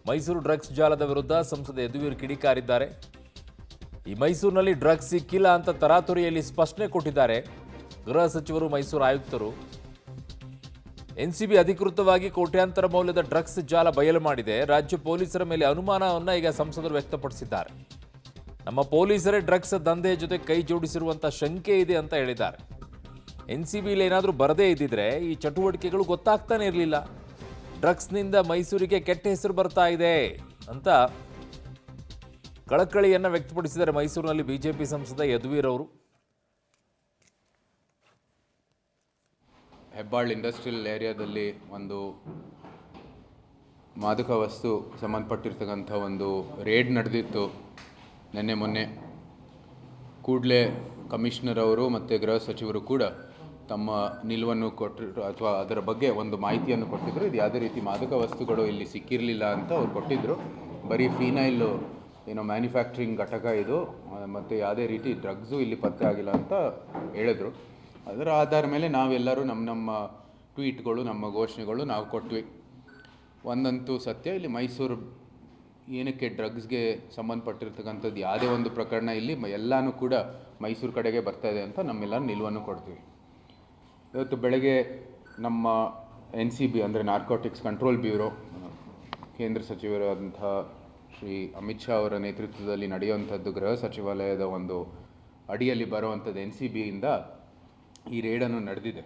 Mysuru drugs ಜಾಲದ ವಿರುದ್ಧ ಸಂಸದ ಯದುವೀರ್ ಕಿಡಿಕಾರಿದ್ದಾರೆ. ಈ ಮೈಸೂರಿನಲ್ಲಿ ಡ್ರಗ್ಸ್ ಸಿಕ್ಕಿಲ್ಲ ಅಂತ ತರಾತುರಿಯಲ್ಲಿ ಸ್ಪಷ್ಟನೆ ಕೊಟ್ಟಿದ್ದಾರೆ ಗೃಹ ಸಚಿವರು, ಮೈಸೂರು ಆಯುಕ್ತರು. ಎನ್ಸಿಬಿ ಅಧಿಕೃತವಾಗಿ ಕೋಟ್ಯಾಂತರ ಮೌಲ್ಯದ ಡ್ರಗ್ಸ್ ಜಾಲ ಬಯಲು ಮಾಡಿದೆ. ರಾಜ್ಯ ಪೊಲೀಸರ ಮೇಲೆ ಅನುಮಾನವನ್ನ ಈಗ ಸಂಸದರು ವ್ಯಕ್ತಪಡಿಸಿದ್ದಾರೆ. ನಮ್ಮ ಪೊಲೀಸರೇ ಡ್ರಗ್ಸ್ ದಂಧೆ ಜೊತೆ ಕೈ ಜೋಡಿಸಿರುವಂತ ಶಂಕೆ ಇದೆ ಅಂತ ಹೇಳಿದ್ದಾರೆ. ಎನ್ಸಿಬಿಲಿ ಏನಾದರೂ ಬರದೇ ಇದ್ದಿದ್ರೆ ಈ ಚಟುವಟಿಕೆಗಳು ಗೊತ್ತಾಗ್ತಾನೆ ಇರಲಿಲ್ಲ. ಡ್ರಗ್ಸ್ನಿಂದ ಮೈಸೂರಿಗೆ ಕೆಟ್ಟ ಹೆಸರು ಬರ್ತಾ ಇದೆ ಅಂತ ಕಳಕಳಿಯನ್ನ ವ್ಯಕ್ತಪಡಿಸಿದ್ದಾರೆ ಮೈಸೂರಿನಲ್ಲಿ ಬಿಜೆಪಿ ಸಂಸದ ಯದುವೀರ್ ಅವರು. ಹೆಬ್ಬಾಳ್ ಇಂಡಸ್ಟ್ರಿಯಲ್ ಏರಿಯಾದಲ್ಲಿ ಒಂದು ಮಾದಕ ವಸ್ತು ಸಂಬಂಧಪಟ್ಟಿರ್ತಕ್ಕಂಥ ಒಂದು ರೇಡ್ ನಡೆದಿತ್ತು ನಿನ್ನೆ ಮೊನ್ನೆ. ಕೂಡಲೇ ಕಮಿಷನರ್ ಅವರು ಮತ್ತು ಗೃಹ ಸಚಿವರು ಕೂಡ ತಮ್ಮ ನಿಲುವನ್ನು ಕೊಟ್ಟರು, ಅಥವಾ ಅದರ ಬಗ್ಗೆ ಒಂದು ಮಾಹಿತಿಯನ್ನು ಕೊಟ್ಟಿದ್ದರು. ಇದು ಯಾವುದೇ ರೀತಿ ಮಾದಕ ವಸ್ತುಗಳು ಇಲ್ಲಿ ಸಿಕ್ಕಿರಲಿಲ್ಲ ಅಂತ ಅವ್ರು ಕೊಟ್ಟಿದ್ದರು. ಬರೀ ಫಿನೈಲ್ ಮ್ಯಾನುಫ್ಯಾಕ್ಚರಿಂಗ್ ಘಟಕ ಇದು, ಮತ್ತು ಯಾವುದೇ ರೀತಿ ಡ್ರಗ್ಸು ಇಲ್ಲಿ ಪತ್ತೆ ಆಗಿಲ್ಲ ಅಂತ ಹೇಳಿದ್ರು. ಅದರ ಆಧಾರ ಮೇಲೆ ನಾವೆಲ್ಲರೂ ನಮ್ಮ ಟ್ವೀಟ್ಗಳು, ನಮ್ಮ ಘೋಷಣೆಗಳು ನಾವು ಕೊಟ್ವಿ. ಒಂದಂತೂ ಸತ್ಯ, ಇಲ್ಲಿ ಮೈಸೂರು ಏನಕ್ಕೆ ಡ್ರಗ್ಸ್ಗೆ ಸಂಬಂಧಪಟ್ಟಿರ್ತಕ್ಕಂಥದ್ದು ಯಾವುದೇ ಒಂದು ಪ್ರಕರಣ ಇಲ್ಲಿ ಎಲ್ಲನೂ ಕೂಡ ಮೈಸೂರು ಕಡೆಗೆ ಬರ್ತಾಯಿದೆ ಅಂತ ನಮ್ಮೆಲ್ಲರ ನಿಲುವನ್ನು ಕೊಡ್ತೀವಿ. ಇವತ್ತು ಬೆಳಗ್ಗೆ ನಮ್ಮ NCB ಅಂದರೆ ನಾರ್ಕೋಟಿಕ್ಸ್ ಕಂಟ್ರೋಲ್ ಬ್ಯೂರೋ, ಕೇಂದ್ರ ಸಚಿವರಾದಂಥ ಶ್ರೀ ಅಮಿತ್ ಶಾ ಅವರ ನೇತೃತ್ವದಲ್ಲಿ ನಡೆಯುವಂಥದ್ದು ಗೃಹ ಸಚಿವಾಲಯದ ಒಂದು ಅಡಿಯಲ್ಲಿ ಬರುವಂಥದ್ದು NCBಯಿಂದ ಈ ರೇಡನ್ನು ನಡೆದಿದೆ.